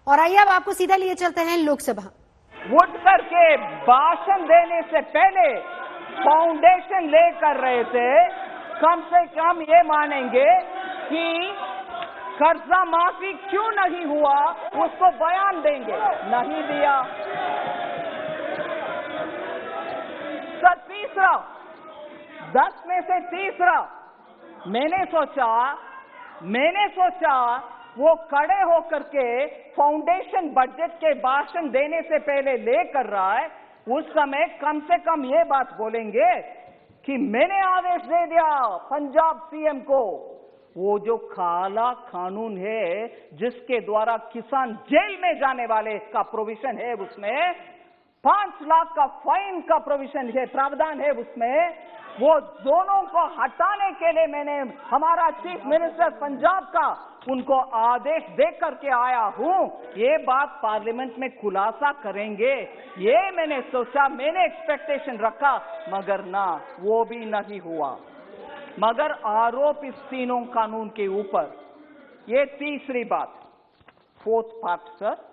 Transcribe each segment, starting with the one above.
और आइए अब आपको सीधा लिए चलते हैं लोकसभा। उठ करके भाषण देने से पहले फाउंडेशन ले कर रहे थे। कम से कम ये मानेंगे कि कर्जा माफी क्यों नहीं हुआ, उसको बयान देंगे। नहीं दिया। सर तीसरा, 10 में से तीसरा, मैंने सोचा वो खड़े होकर के फाउंडेशन बजट के भाषण देने से पहले ले कर रहा है, उस समय कम से कम ये बात बोलेंगे कि मैंने आदेश दे दिया पंजाब सीएम को, वो जो काला कानून है जिसके द्वारा किसान जेल में जाने वाले का प्रोविजन है, उसमें 5 लाख का फाइन का प्रोविजन है, प्रावधान है उसमें, वो दोनों को हटाने के लिए मैंने हमारा चीफ मिनिस्टर पंजाब का उनको आदेश दे करके आया हूं। ये बात पार्लियामेंट में खुलासा करेंगे, ये मैंने सोचा, मैंने एक्सपेक्टेशन रखा, मगर ना, वो भी नहीं हुआ। मगर आरोप इस तीनों कानून के ऊपर। ये तीसरी बात, 4th part sir.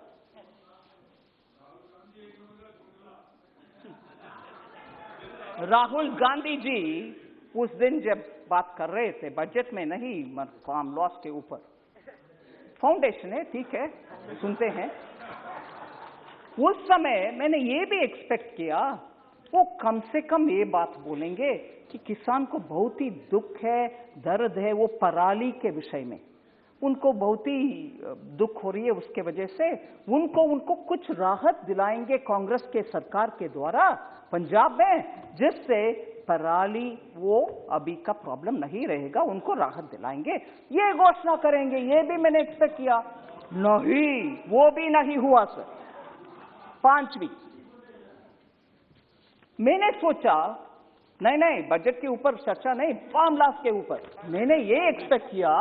Rahul Gandhi ji उस दिन जब बात कर रहे थे बजट में नहीं, फार्म लॉस के ऊपर, फाउंडेशन है, ठीक है, सुनते हैं। उस समय मैंने ये भी एक्सपेक्ट किया वो कम से कम ये बात बोलेंगे कि किसान को बहुत ही दुख है, दर्द है, वो पराली के विषय में उनको बहुत ही दुख हो रही है, उसके वजह से उनको कुछ राहत दिलाएंगे कांग्रेस के सरकार के द्वारा पंजाब में, जिससे पराली वो अभी का प्रॉब्लम नहीं रहेगा, उनको राहत दिलाएंगे, ये घोषणा करेंगे। ये भी मैंने एक्सपेक्ट किया, नहीं, वो भी नहीं हुआ सर। 5वीं, मैंने सोचा नहीं, बजट के ऊपर चर्चा नहीं, फार्म लॉस के ऊपर मैंने ये एक्सपेक्ट किया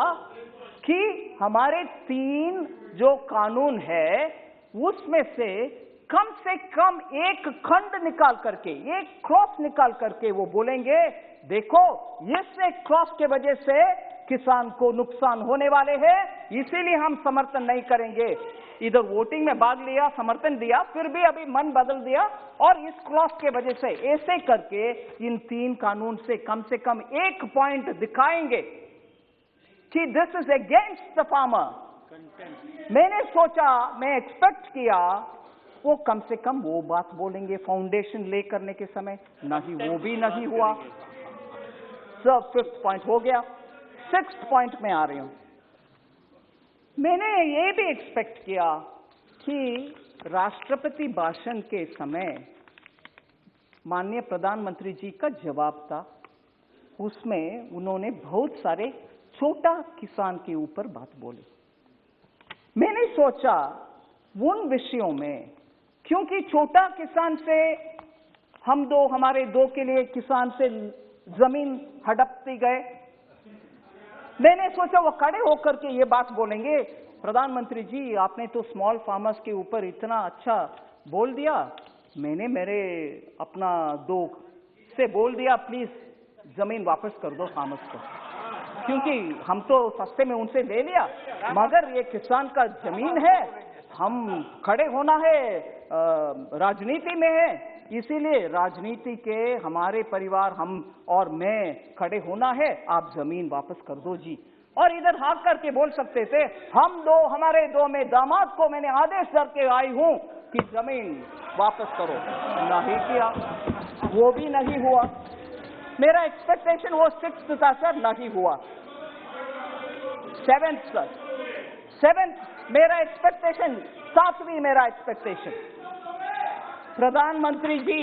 कि हमारे 3 जो कानून है उसमें से कम एक खंड निकाल करके, एक क्रॉस निकाल करके वो बोलेंगे देखो इस एक क्रॉस के वजह से किसान को नुकसान होने वाले हैं, इसीलिए हम समर्थन नहीं करेंगे। इधर वोटिंग में भाग लिया, समर्थन दिया, फिर भी अभी मन बदल दिया और इस क्रॉस के वजह से, ऐसे करके इन 3 कानून से कम एक पॉइंट दिखाएंगे कि this is against the farmer. मैंने सोचा, मैं एक्सपेक्ट किया वो कम से कम वो बात बोलेंगे फाउंडेशन ले करने के समय, नहीं, वो भी नहीं हुआ। सर 5th पॉइंट हो गया। 6th पॉइंट में आ रही हूं। मैंने ये भी एक्सपेक्ट किया कि राष्ट्रपति भाषण के समय माननीय प्रधानमंत्री जी का जवाब था, उसमें उन्होंने बहुत सारे छोटा किसान के ऊपर बात बोली। मैंने सोचा उन विषयों में, क्योंकि छोटा किसान से हमारे दो के लिए किसान से जमीन हड़पती गए, मैंने सोचा वो खड़े होकर के ये बात बोलेंगे, प्रधानमंत्री जी आपने तो स्मॉल फार्मर्स के ऊपर इतना अच्छा बोल दिया, मैंने मेरे अपना 2 से बोल दिया प्लीज जमीन वापस कर दो फार्मर्स को, क्योंकि हम तो सस्ते में उनसे ले लिया, मगर ये किसान का जमीन है, हम खड़े होना है, राजनीति में है, इसीलिए राजनीति के हमारे परिवार हम और मैं खड़े होना है, आप जमीन वापस कर दो जी। और इधर हाथ करके बोल सकते थे हमारे 2 में दामाद को मैंने आदेश करके आई हूं कि जमीन वापस करो, नहीं किया, वो भी नहीं हुआ। मेरा एक्सपेक्टेशन वो 6th था सर, नहीं हुआ। 7th सर, 7th मेरा एक्सपेक्टेशन, 7वीं मेरा एक्सपेक्टेशन, प्रधानमंत्री जी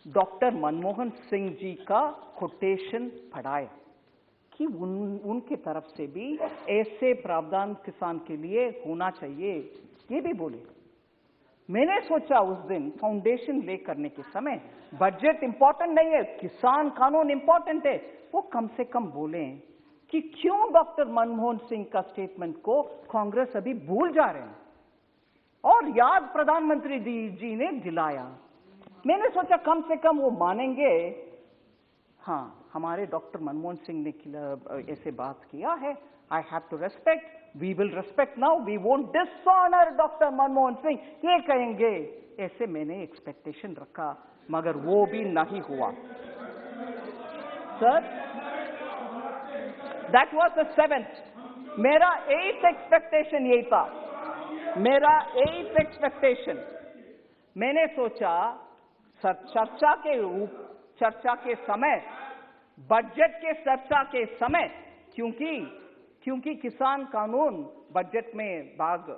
डॉक्टर मनमोहन सिंह जी का कोटेशन पढ़ाया कि उनके तरफ से भी ऐसे प्रावधान किसान के लिए होना चाहिए, ये भी बोले। मैंने सोचा उस दिन फाउंडेशन ले करने के समय बजट इंपॉर्टेंट नहीं है, किसान कानून इंपॉर्टेंट है, वो कम से कम बोलें कि क्यों डॉक्टर मनमोहन सिंह का स्टेटमेंट को कांग्रेस अभी भूल जा रहे हैं, और याद प्रधानमंत्री जी ने दिलाया। मैंने सोचा कम से कम वो मानेंगे, हाँ हमारे डॉक्टर मनमोहन सिंह ने ऐसे बात किया है, I have to respect, we will respect now, we won't dishonour doctor Manmohan Singh, ये कहेंगे, ऐसे मैंने एक्सपेक्टेशन रखा, मगर वो भी नहीं हुआ। Sir, that was the 7th। मेरा 8th एक्सपेक्टेशन यही था, मेरा 8th एक्सपेक्टेशन, मैंने सोचा चर्चा के समय, बजट के चर्चा के समय, क्योंकि किसान कानून बजट में भाग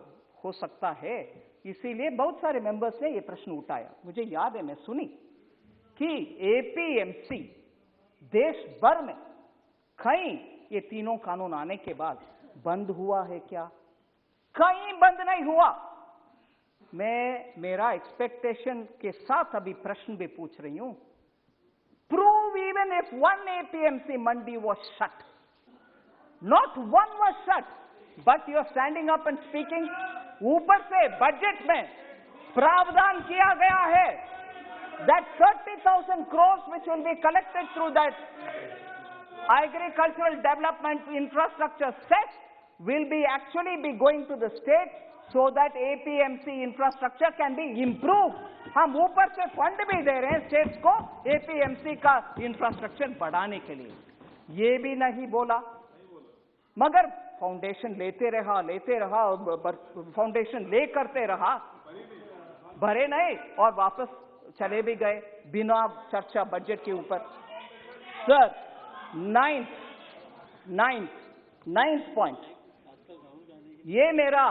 हो सकता है, इसीलिए बहुत सारे मेंबर्स ने ये प्रश्न उठाया। मुझे याद है, मैं सुनी कि एपीएमसी देश भर में कहीं ये तीनों कानून आने के बाद बंद हुआ है क्या? कहीं बंद नहीं हुआ। मैं मेरा एक्सपेक्टेशन के साथ अभी प्रश्न भी पूछ रही हूं। Prove even if one APMC Mandi was shut, not one was shut, but you are standing up and speaking। ऊपर से बजट में प्रावधान किया गया है that 30,000 crores which will be collected through that agricultural development infrastructure set will be actually be going to the state so that APMC infrastructure can be improved। हम ऊपर से फंड भी दे रहे हैं स्टेट्स को APMC का इंफ्रास्ट्रक्चर बढ़ाने के लिए, ये भी नहीं बोला। मगर फाउंडेशन लेते रहा, फाउंडेशन ले करते रहा, भरे नहीं और वापस चले भी गए बिना चर्चा बजट के ऊपर। सर, 9th पॉइंट, ये मेरा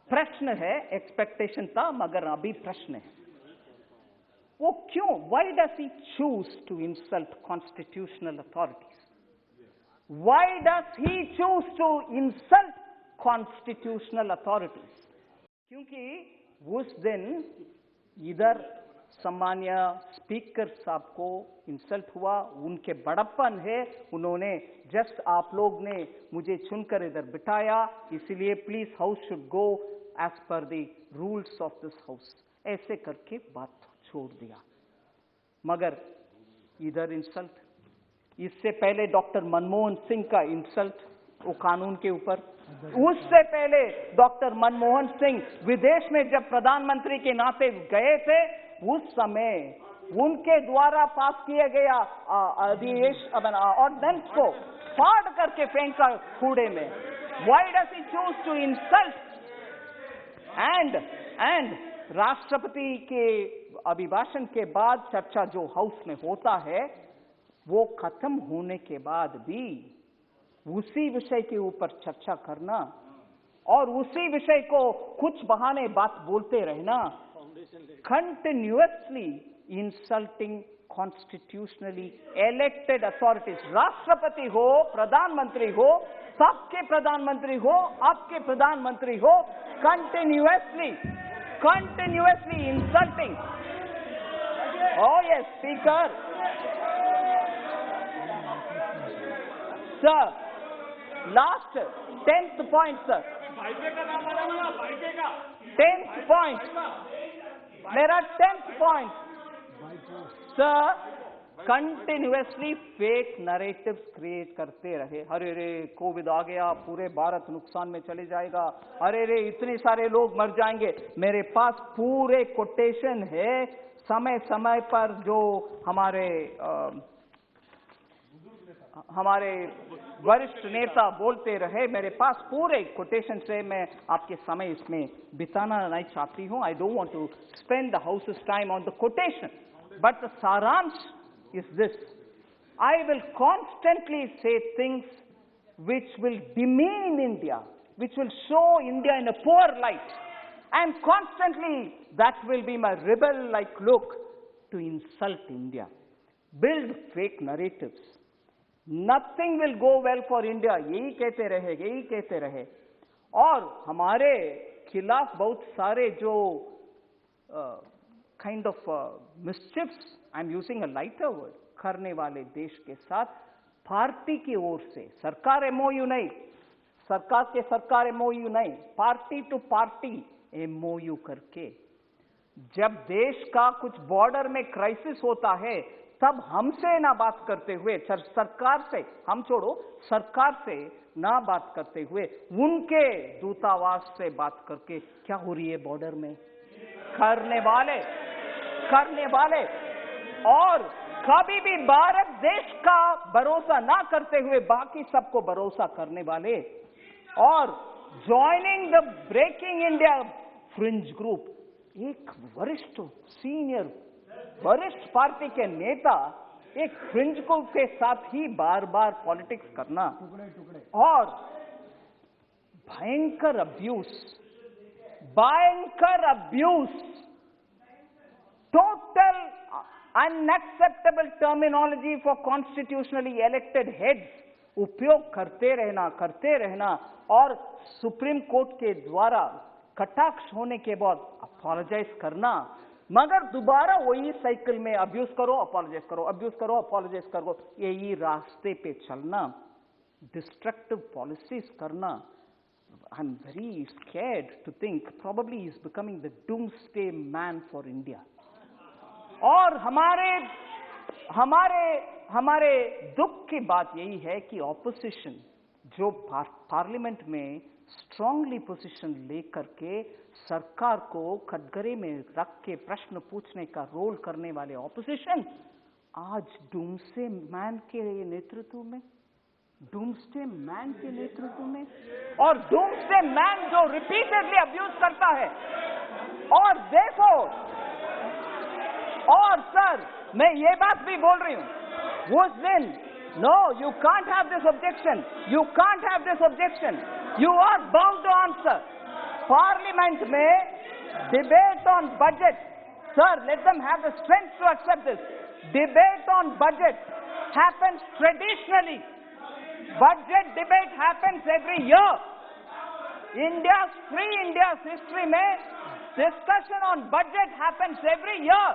प्रश्न है, एक्सपेक्टेशन था मगर अभी प्रश्न है, वो क्यों, why does he choose to insult constitutional authorities? Why does he choose to insult constitutional authorities? क्योंकि उस दिन इधर सम्मान्य स्पीकर साहब को इंसल्ट हुआ, उनके बड़प्पन है, उन्होंने जस्ट आप लोग ने मुझे चुनकर इधर बिठाया, इसलिए please house should go as per the rules of this house, ऐसे करके बात छोड़ दिया। मगर इधर इंसल्ट, इससे पहले डॉक्टर मनमोहन सिंह का इंसल्ट वो कानून के ऊपर, उससे पहले डॉक्टर मनमोहन सिंह विदेश में जब प्रधानमंत्री के नाते गए थे, उस समय उनके द्वारा पास किए गया ऑर्डिनेंस को फाड़ करके फेंका कूड़े में। Why does he choose to insult? And राष्ट्रपति के अभिभाषण के बाद चर्चा जो हाउस में होता है, वो खत्म होने के बाद भी उसी विषय के ऊपर चर्चा करना और उसी विषय को कुछ बहाने बात बोलते रहना, continuously insulting constitutionally elected authorities। राष्ट्रपति हो, प्रधानमंत्री हो, सबके प्रधानमंत्री हो, आपके प्रधानमंत्री हो, continuously insulting। Oh yes, speaker। Sir, last 10th point, sir। 10th point, मेरा 10th point, sir, continuously fake narratives create करते रहे। अरे रे कोविड आ गया, पूरे भारत नुकसान में चले जाएगा, अरे रे इतने सारे लोग मर जाएंगे। मेरे पास पूरे कोटेशन है, समय समय पर जो हमारे वरिष्ठ नेता बोलते रहे, मेरे पास पूरे कोटेशन से, मैं आपके समय इसमें बिताना नहीं चाहती हूं। I don't want to spend the houses time on the quotation, but the सारांश is this: I will constantly say things which will demean India, which will show India in a poor light, and constantly that will be my rebel-like look to insult India, build fake narratives. Nothing will go well for India, यही कहते रहे, और हमारे खिलाफ बहुत सारे जो kind of mischiefs, I'm using a lighter word, करने वाले देश के साथ पार्टी की ओर से, सरकार एमओयू नहीं, सरकार एमओयू नहीं, पार्टी टू पार्टी एमओयू करके, जब देश का कुछ बॉर्डर में क्राइसिस होता है तब हमसे ना बात करते हुए, सरकार से, हम छोड़ो, सरकार से ना बात करते हुए उनके दूतावास से बात करके क्या हो रही है बॉर्डर में, करने वाले और कभी भी भारत देश का भरोसा ना करते हुए बाकी सबको भरोसा करने वाले और joining the breaking India fringe group, एक वरिष्ठ पार्टी के नेता एक फ्रिंज ग्रुप के साथ ही बार बार पॉलिटिक्स करना और भयंकर abuse, total unacceptable terminology for constitutionally elected heads उपयोग करते रहना और सुप्रीम कोर्ट के द्वारा कटाक्ष होने के बाद अपोलोजाइज करना, मगर दोबारा वही साइकिल में अब्यूज करो, अपोलोजाइज करो, यही रास्ते पे चलना, डिस्ट्रक्टिव पॉलिसीज करना। I am very scared to think probably he is becoming the doomsday man for India. और हमारे दुख की बात यही है कि ऑपोजिशन जो पार्लियामेंट में स्ट्रांगली पोजीशन लेकर के सरकार को कटघरे में रख के प्रश्न पूछने का रोल करने वाले ऑपोजिशन आज डूम्सडे मैन के नेतृत्व में और डूम्सडे मैन जो रिपीटेडली अब्यूज करता है। और देखो, और सर मैं ये बात भी बोल रही हूं उस दिन, no you can't have this objection, you are bound to answer. Parliament में debate on budget, sir let them have the strength to accept this, debate on budget happens traditionally, budget debate happens every year. India's history में discussion on budget happens every year.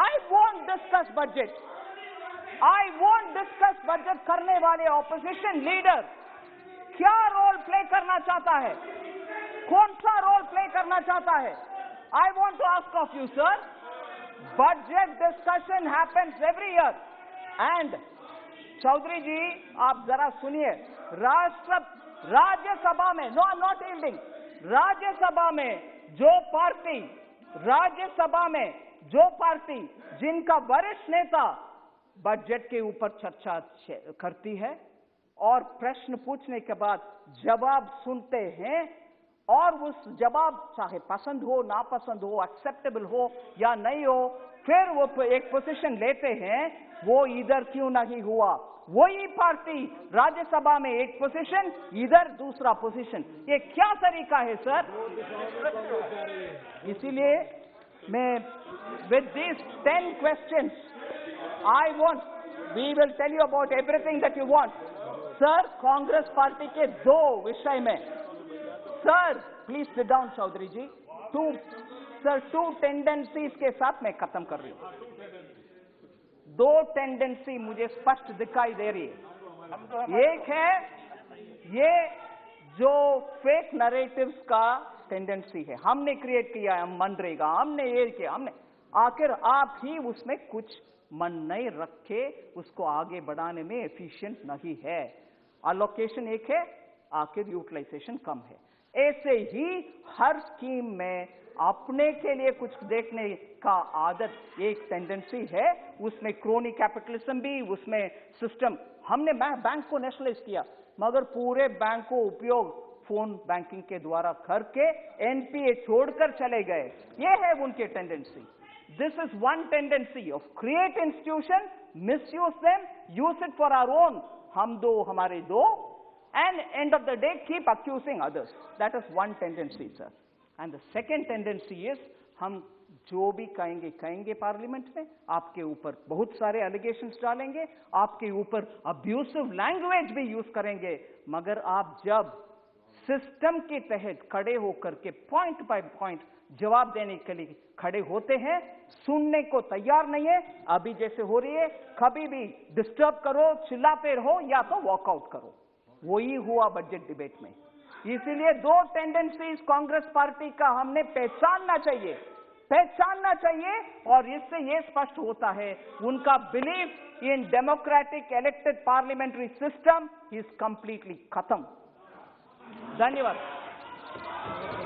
I won't discuss budget. करने वाले opposition leader क्या role play करना चाहता है, कौन सा role play करना चाहता है? I want to ask of you, sir. Budget discussion happens every year. And Chaudhary जी आप जरा सुनिए, राज्यसभा में, no I am not yielding, Rajya Sabha में जो पार्टी जिनका वरिष्ठ नेता बजट के ऊपर चर्चा करती है और प्रश्न पूछने के बाद जवाब सुनते हैं और उस जवाब चाहे पसंद हो ना पसंद हो, एक्सेप्टेबल हो या नहीं हो, फिर वो एक पोजीशन लेते हैं, वो इधर क्यों नहीं हुआ? वही पार्टी राज्यसभा में एक पोजीशन, इधर दूसरा पोजीशन, ये क्या तरीका है सर? इसीलिए मैं with these 10 questions we will tell you about everything that you want. Sir Congress party के दो विषय में, sir please sit down Chaudhary ji, two tendencies के साथ मैं खत्म कर रही हूं। दो टेंडेंसी मुझे स्पष्ट दिखाई दे रही है। एक है ये जो फेक नरेटिव्स का टेंडेंसी है, हमने क्रिएट किया है, हम मनरेगा, हमने ये किया, हमने, आखिर आप ही उसमें कुछ मन नहीं रखे, उसको आगे बढ़ाने में एफिशिएंट नहीं है। अलोकेशन एक है, आखिर यूटिलाइजेशन कम है। ऐसे ही हर स्कीम में अपने के लिए कुछ देखने का आदत एक टेंडेंसी है, उसमें क्रोनी कैपिटलिज्म भी, उसमें सिस्टम, हमने बैंक को नेशनलाइज किया मगर पूरे बैंक को उपयोग फोन बैंकिंग के द्वारा करके एनपीए छोड़कर चले गए, ये है उनके tendency. This is one tendency of create institution, misuse them, use it for our own, हम दो हमारे दो, and end of the day keep accusing others. That is one tendency, sir. And the second tendency is हम जो भी कहेंगे parliament में, आपके ऊपर बहुत सारे एलिगेशंस डालेंगे, आपके ऊपर अब्यूसिव लैंग्वेज भी यूज करेंगे, मगर आप जब सिस्टम के तहत खड़े होकर के पॉइंट बाय पॉइंट जवाब देने के लिए खड़े होते हैं, सुनने को तैयार नहीं है, अभी जैसे हो रही है, कभी भी डिस्टर्ब करो, चिल्लाते रहो या तो वॉकआउट करो, वही हुआ बजट डिबेट में। इसीलिए दो टेंडेंसीज कांग्रेस पार्टी का हमने पहचानना चाहिए। पहचानना चाहिए। और इससे यह स्पष्ट होता है उनका belief in democratic elected parliamentary system is completely खत्म। धन्यवाद।